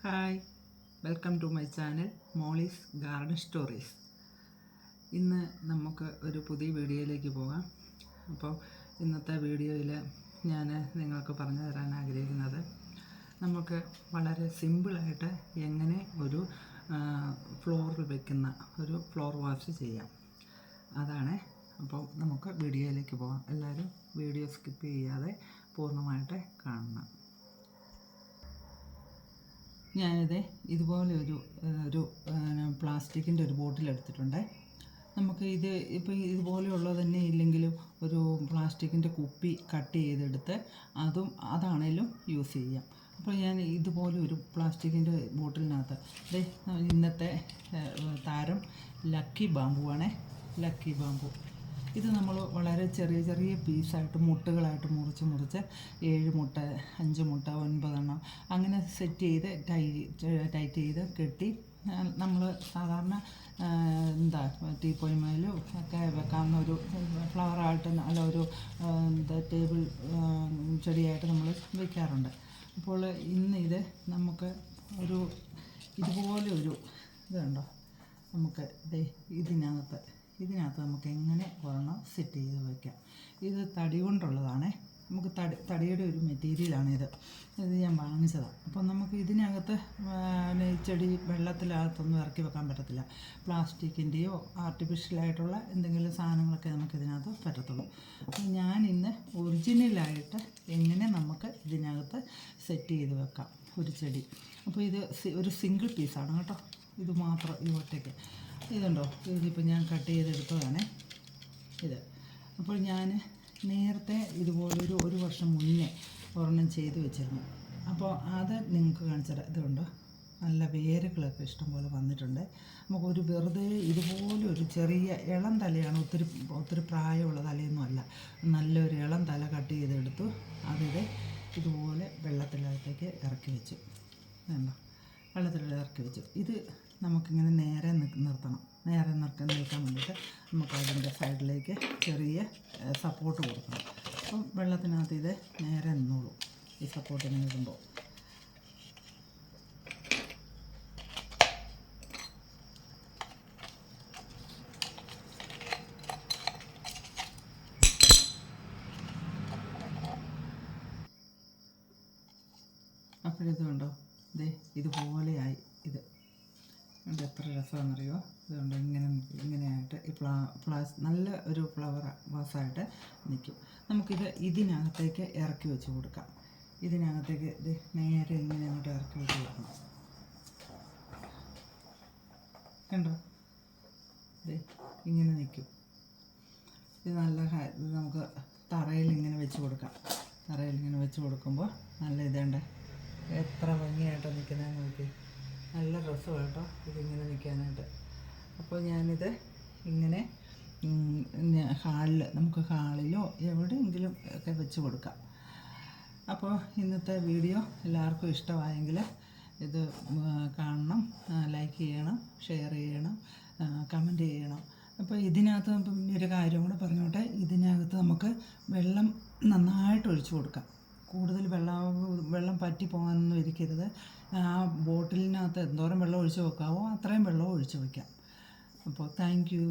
Hi, welcome to my channel Molly's garden stories. ഇന്ന് നമുക്ക് ഒരു പുതിയ വീഡിയോയിലേക്ക് പോകാം. അപ്പോൾ ഇന്നത്തെ വീഡിയോയിൽ ഞാൻ നിങ്ങൾക്ക് പറഞ്ഞു തരാൻ ആഗ്രഹിക്കുന്നത് നമുക്ക് വളരെ സിമ്പിളായിട്ട് എങ്ങനെ ഒരു ഫ്ലോറിൽ വെക്കുന്ന ഒരു ഫ്ലോർ വാഷ് ചെയ്യാം, അതാണ്. അപ്പോൾ നമുക്ക് വീഡിയോയിലേക്ക് പോകാം. എല്ലാവരും വീഡിയോ സ്കിപ്പ് ചെയ്യാതെ പൂർണ്ണമായിട്ട് കാണണം. ഞാനിത് ഇതുപോലെ ഒരു പ്ലാസ്റ്റിക്കിൻ്റെ ഒരു ബോട്ടിൽ എടുത്തിട്ടുണ്ട്. നമുക്ക് ഇപ്പോൾ ഇതുപോലെയുള്ളത് തന്നെ ഇല്ലെങ്കിലും ഒരു പ്ലാസ്റ്റിക്കിൻ്റെ കുപ്പി കട്ട് ചെയ്തെടുത്ത് അതാണേലും യൂസ് ചെയ്യാം. അപ്പോൾ ഞാൻ ഇതുപോലെ ഒരു പ്ലാസ്റ്റിക്കിൻ്റെ ബോട്ടിലിനകത്ത് ഇന്നത്തെ താരം ലക്കി ബാമ്പു ആണേ. ലക്കി ബാമ്പു ഇത് നമ്മൾ വളരെ ചെറിയ ചെറിയ പീസായിട്ട് മുട്ടുകളായിട്ട് മുറിച്ച് 7 മുട്ട 5 മുട്ട 9 എണ്ണം അങ്ങനെ സെറ്റ് ചെയ്ത് ടൈറ്റ് ചെയ്ത് കെട്ടി നമ്മൾ സാധാരണ ടീപ്പോയ്മയിലും ഒക്കെ വെക്കാവുന്ന ഒരു ഫ്ലവറായിട്ട് അല്ല ഒരു ടേബിൾ ചെടിയായിട്ട് നമ്മൾ വയ്ക്കാറുണ്ട്. അപ്പോൾ ഇന്ന് നമുക്ക് ഇതുപോലെ ഒരു ഇതുണ്ടോ, നമുക്ക് ഇതിനകത്ത് നമുക്ക് എങ്ങനെ ഒരെണ്ണം സെറ്റ് ചെയ്ത് വയ്ക്കാം. ഇത് തടി കൊണ്ടുള്ളതാണേ. നമുക്ക് തടിയുടെ ഒരു മെറ്റീരിയലാണിത്. ഇത് ഞാൻ വാങ്ങിച്ചതാണ്. അപ്പം നമുക്ക് ഇതിനകത്ത് ചെടി വെള്ളത്തിനകത്തൊന്നും ഇറക്കി വെക്കാൻ പറ്റത്തില്ല. പ്ലാസ്റ്റിക്കിൻ്റെയോ ആർട്ടിഫിഷ്യലായിട്ടുള്ള എന്തെങ്കിലും സാധനങ്ങളൊക്കെ നമുക്കിതിനകത്ത് പറ്റത്തുള്ളൂ. അപ്പം ഞാൻ ഇന്ന് ഒറിജിനലായിട്ട് എങ്ങനെ നമുക്ക് ഇതിനകത്ത് സെറ്റ് ചെയ്ത് വെക്കാം ഒരു ചെടി. അപ്പോൾ ഇത് ഒരു സിംഗിൾ പീസാണ് കേട്ടോ. ഇത് മാത്രം ഈ ഒറ്റയ്ക്ക് ഇതുണ്ടോ. ഇതിപ്പോൾ ഞാൻ കട്ട് ചെയ്തെടുത്തതാണ് ഇത്. അപ്പോൾ ഞാൻ നേരത്തെ ഇതുപോലൊരു 1 വർഷം മുന്നേ ഒരെണ്ണം ചെയ്ത് വെച്ചിരുന്നു. അപ്പോൾ അത് നിങ്ങൾക്ക് കാണിച്ചുതരാം. ഇതുണ്ടോ, നല്ല വേരുകളൊക്കെ ഇഷ്ടംപോലെ വന്നിട്ടുണ്ട്. നമുക്കൊരു വെറുതെ ഇതുപോലെ ഒരു ചെറിയ ഇളം തലയാണ്, ഒത്തിരി പ്രായമുള്ള തലയൊന്നും അല്ല. നല്ലൊരു ഇളം തല കട്ട് ചെയ്തെടുത്തു. ഇതുപോലെ വെള്ളത്തിനകത്തേക്ക് ഇറക്കി വെച്ചു. വേണ്ട, വെള്ളത്തിലിറക്കി വെച്ചു. ഇത് നമുക്കിങ്ങനെ നേരെ നിർത്തണം. നേരെ നിൽക്കാൻ വേണ്ടിയിട്ട് നമുക്ക് അതിൻ്റെ സൈഡിലേക്ക് ചെറിയ സപ്പോർട്ട് കൊടുക്കണം. അപ്പം വെള്ളത്തിനകത്ത് ഇത് നേരെ നിന്നോളൂ. ഈ സപ്പോർട്ട് ഇങ്ങനെ ഇടുമ്പോൾ അപ്പോഴിത് കണ്ടോ, ഇതുപോലെയായി. ഇത് എത്ര രസമാണെന്നറിയോ. ഇതുകൊണ്ട് ഇങ്ങനെയായിട്ട് ഈ നല്ല ഒരു ഫ്ലവർ വാസായിട്ട് നിൽക്കും. നമുക്കിത് ഇതിനകത്തേക്ക് ഇറക്കി വെച്ച് കൊടുക്കാം. ഇതിനകത്തേക്ക് നേരെ ഇങ്ങനെ അങ്ങോട്ട് ഇറക്കി വെച്ച് കൊടുക്കണം. കണ്ടോ, ഇങ്ങനെ നിൽക്കും. ഇത് നമുക്ക് തറയിൽ ഇങ്ങനെ വെച്ച് കൊടുക്കാം. തറയിൽ ഇങ്ങനെ വെച്ച് കൊടുക്കുമ്പോൾ നല്ല ഇതുണ്ട്. എത്ര ഭംഗിയായിട്ടോ നിൽക്കുന്നതെന്ന് നോക്കി. നല്ല രസമാണ് കേട്ടോ ഇതിങ്ങനെ നിൽക്കാനായിട്ട്. അപ്പോൾ ഞാനിത് ഇങ്ങനെ നമുക്ക് ഹാളിലോ എവിടെയെങ്കിലും ഒക്കെ വെച്ച് കൊടുക്കാം. അപ്പോൾ ഇന്നത്തെ വീഡിയോ എല്ലാവർക്കും ഇഷ്ടമായെങ്കിൽ ഇത് കാണണം, ലൈക്ക് ചെയ്യണം, ഷെയർ ചെയ്യണം, കമൻറ്റ് ചെയ്യണം. അപ്പോൾ ഇതിനകത്ത് പിന്നെ ഒരു കാര്യം കൂടെ പറഞ്ഞോട്ടെ. ഇതിനകത്ത് നമുക്ക് വെള്ളം നന്നായിട്ട് ഒഴിച്ചു കൊടുക്കാം. കൂടുതൽ വെള്ളം പറ്റി പോകാനൊന്നും ഇരിക്കരുത്. ആ ബോട്ടിലിനകത്ത് എന്തോരം വെള്ളം ഒഴിച്ച് വെക്കാവോ അത്രയും വെള്ളം ഒഴിച്ച് വയ്ക്കാം. അപ്പോൾ താങ്ക് യു.